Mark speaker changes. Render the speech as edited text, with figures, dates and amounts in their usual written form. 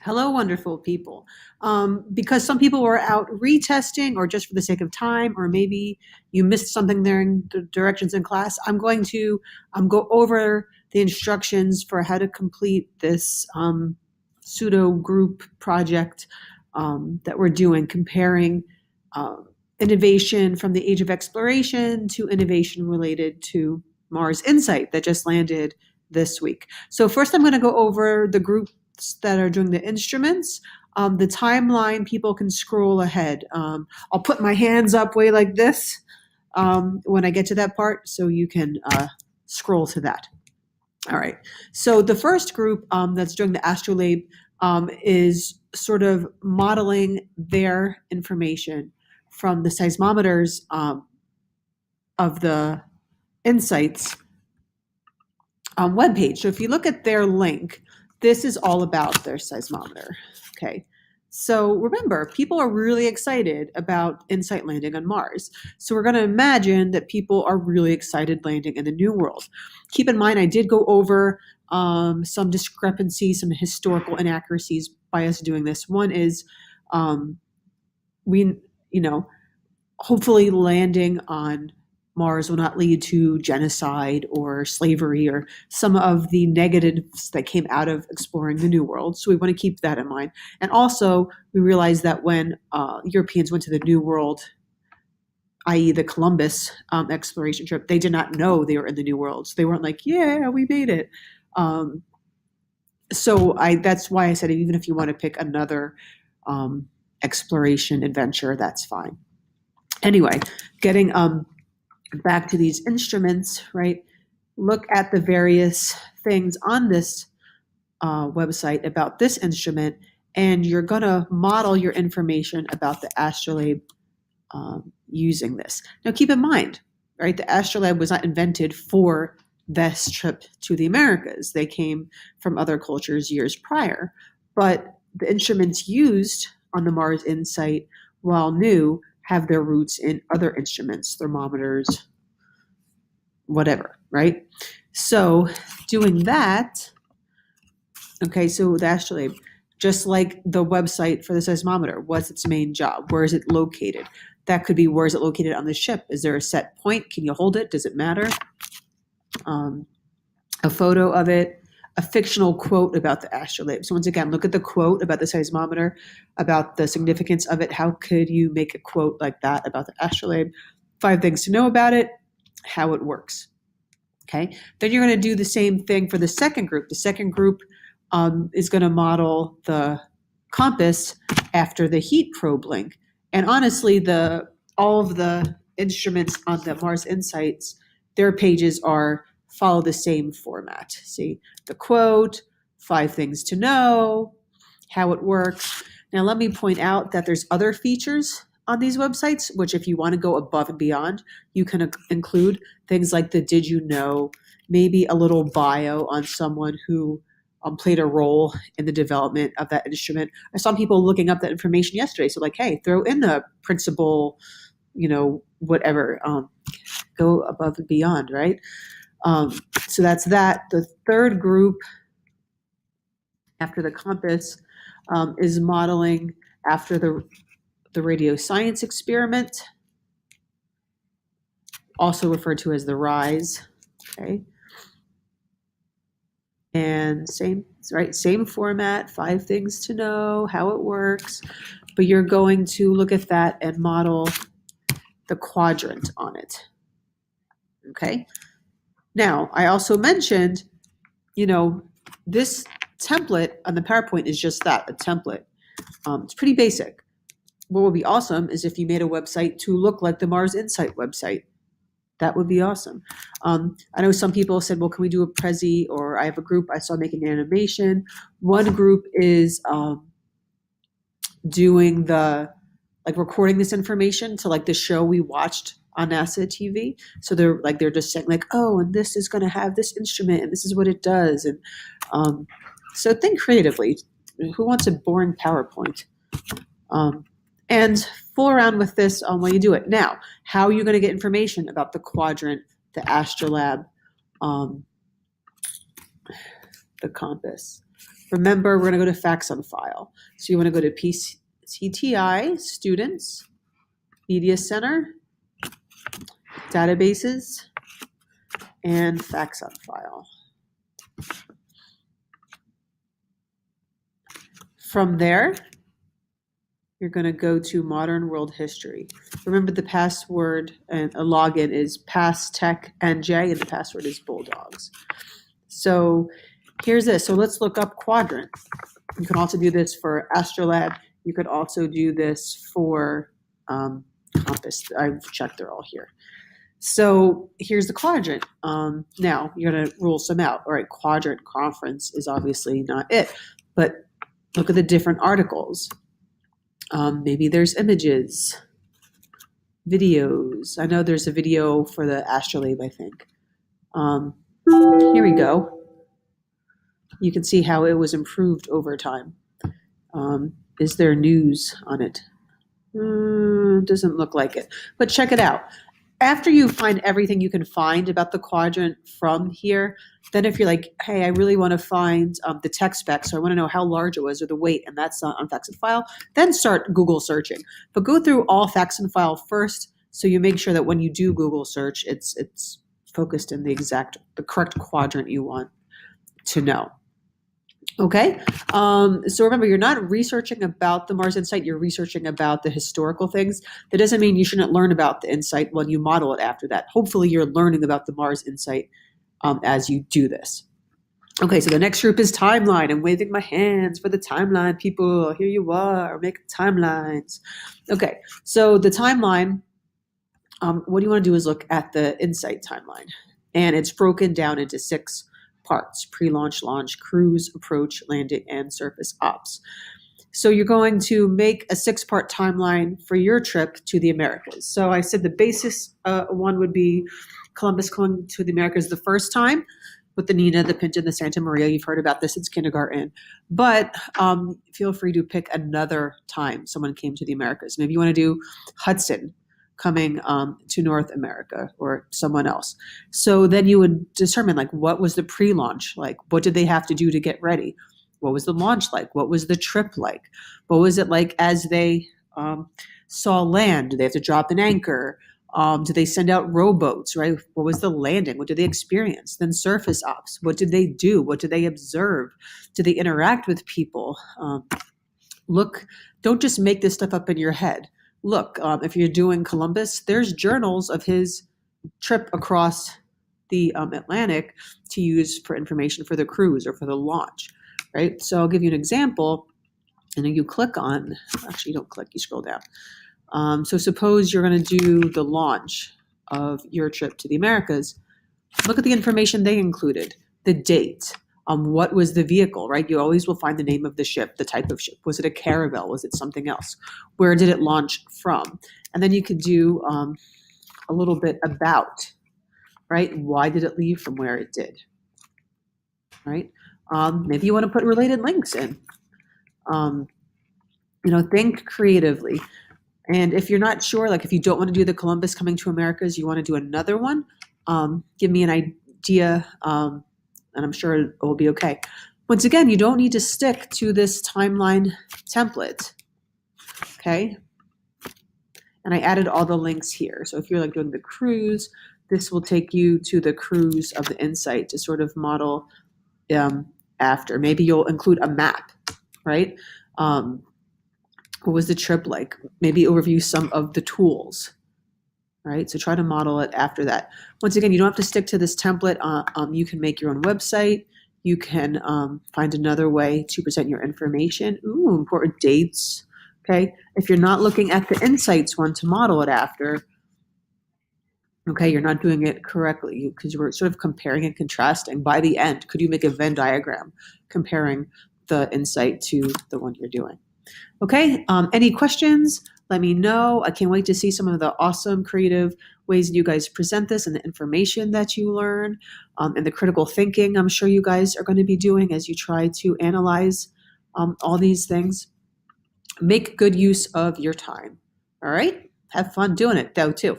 Speaker 1: Hello, wonderful people. Because some people were out retesting or just for the sake of time, or maybe you missed something there in the directions in class, I'm going to go over the instructions for how to complete this pseudo group project that we're doing, comparing uh, innovation from the age of exploration to innovation related to Mars Insight that just landed this week. So first I'm going to go over the group that are doing the instruments. The timeline, people can scroll ahead. I'll put my hands up way like this when I get to that part, so you can scroll to that. All right. So the first group that's doing the Astrolabe is sort of modeling their information from the seismometers of the Insights webpage. So if you look at their link, this is all about their seismometer. Okay. So remember, people are really excited about InSight landing on Mars. So we're going to imagine that people are really excited landing in the New World. Keep in mind, I did go over some discrepancies, some historical inaccuracies by us doing this. One is hopefully landing on Mars will not lead to genocide or slavery or some of the negatives that came out of exploring the New World. So we want to keep that in mind. And also, we realize that when Europeans went to the New World, i.e. the Columbus exploration trip, they did not know they were in the New World. So they weren't like, yeah, we made it. That's why I said, even if you want to pick another exploration adventure, that's fine. Anyway, getting back to these instruments, right? Look at the various things on this website about this instrument, and you're going to model your information about the Astrolabe using this. Now, keep in mind, right? The Astrolabe was not invented for this trip to the Americas. They came from other cultures years prior, but the instruments used on the Mars Insight, while new, have their roots in other instruments, thermometers, whatever, right? So doing that, okay, so the Astrolabe, just like the website for the seismometer, what's its main job? Where is it located? That could be, where is it located on the ship? Is there a set point? Can you hold it? Does it matter? A photo of it, a fictional quote about the Astrolabe. So once again, look at the quote about the seismometer, about the significance of it. How could you make a quote like that about the Astrolabe? 5 things to know about it, how it works. Okay. Then you're going to do the same thing for the second group. The second group is going to model the compass after the heat probe link. And honestly, all of the instruments on the Mars Insights, their pages follow the same format. See, the quote, 5 things to know, how it works. Now, let me point out that there's other features on these websites, which if you want to go above and beyond, you can include things like the did you know, maybe a little bio on someone who played a role in the development of that instrument. I saw people looking up that information yesterday. So like, hey, throw in the principal, whatever, go above and beyond, right? So that's that. The third group after the compass is modeling after the radio science experiment, also referred to as the RISE. Okay. And same format, 5 things to know, how it works, but you're going to look at that and model the quadrant on it. Okay. Now, I also mentioned, this template on the PowerPoint is just that, a template. It's pretty basic. What would be awesome is if you made a website to look like the Mars Insight website. That would be awesome. I know some people said, well, can we do a Prezi? Or I have a group I saw making an animation. One group is doing recording this information to the show we watched on NASA TV. So they're just saying oh, and this is going to have this instrument and this is what it does. And so think creatively. Who wants a boring PowerPoint? And fool around with this while you do it. Now, how are you going to get information about the quadrant, the Astrolabe, the compass? Remember, we're going to go to facts on file. So you want to go to PCTI, students, media center, databases, and facts on file. From there, you're going to go to modern world history. Remember, the password and a login is passtechnj, and the password is bulldogs. So here's this. So let's look up quadrant. You can also do this for Astrolabe. You could also do this for compass. I've checked, they're all here. So here's the quadrant. Now you're going to rule some out. All right, quadrant conference is obviously not it, but look at the different articles. Maybe there's images, videos. I know there's a video for the Astrolabe, I think. Here we go. You can see how it was improved over time. Is there news on it? Doesn't look like it, but check it out. After you find everything you can find about the quadrant from here, then if you're like, hey, I really want to find the tech specs, or I want to know how large it was or the weight, and that's not on facts and file, then start Google searching. But go through all facts and file first, so you make sure that when you do Google search, it's focused in the correct quadrant you want to know. Okay, so remember, you're not researching about the Mars Insight, you're researching about the historical things. That doesn't mean you shouldn't learn about the insight when you model it after that. Hopefully you're learning about the Mars Insight as you do this. Okay, so the next group is timeline. I'm waving my hands for the timeline, people. Here you are, making timelines. Okay, so the timeline, what you want to do is look at the Insight timeline. And it's broken down into 6 parts: pre-launch, launch, cruise, approach, landing, and surface ops. So you're going to make a 6-part timeline for your trip to the Americas. So I said the basis one would be Columbus coming to the Americas the first time with the Nina, the Pinta, the Santa Maria. You've heard about this since kindergarten. But feel free to pick another time someone came to the Americas. Maybe you want to do Hudson coming to North America, or someone else. So then you would determine, like, what was the pre-launch like? What did they have to do to get ready? What was the launch like? What was the trip like? What was it like as they saw land? Did they have to drop an anchor? Did they send out rowboats, right? What was the landing? What did they experience? Then surface ops. What did they do? What did they observe? Did they interact with people? Look, don't just make this stuff up in your head. Look, if you're doing Columbus, there's journals of his trip across the Atlantic to use for information for the cruise or for the launch, right? So I'll give you an example, and then you click on, actually you don't click, you scroll down. So suppose you're going to do the launch of your trip to the Americas. Look at the information they included, the date. What was the vehicle, right? You always will find the name of the ship, the type of ship. Was it a caravel? Was it something else? Where did it launch from? And then you could do a little bit about, right? Why did it leave from where it did, right? Maybe you want to put related links in. Think creatively. And if you're not sure, like if you don't want to do the Columbus coming to Americas, you want to do another one, give me an idea, and I'm sure it will be okay. Once again, you don't need to stick to this timeline template, okay? And I added all the links here. So if you're like doing the cruise, this will take you to the cruise of the Insight to sort of model after. Maybe you'll include a map, right? What was the trip like? Maybe overview some of the tools, right? So try to model it after that. Once again, you don't have to stick to this template. You can make your own website. You can find another way to present your information. Ooh, important dates, okay? If you're not looking at the Insights one to model it after, okay, you're not doing it correctly because you were sort of comparing and contrasting. By the end, could you make a Venn diagram comparing the Insight to the one you're doing? Okay, any questions? Let me know. I can't wait to see some of the awesome creative ways you guys present this and the information that you learn and the critical thinking I'm sure you guys are going to be doing as you try to analyze all these things. Make good use of your time. All right, have fun doing it though too.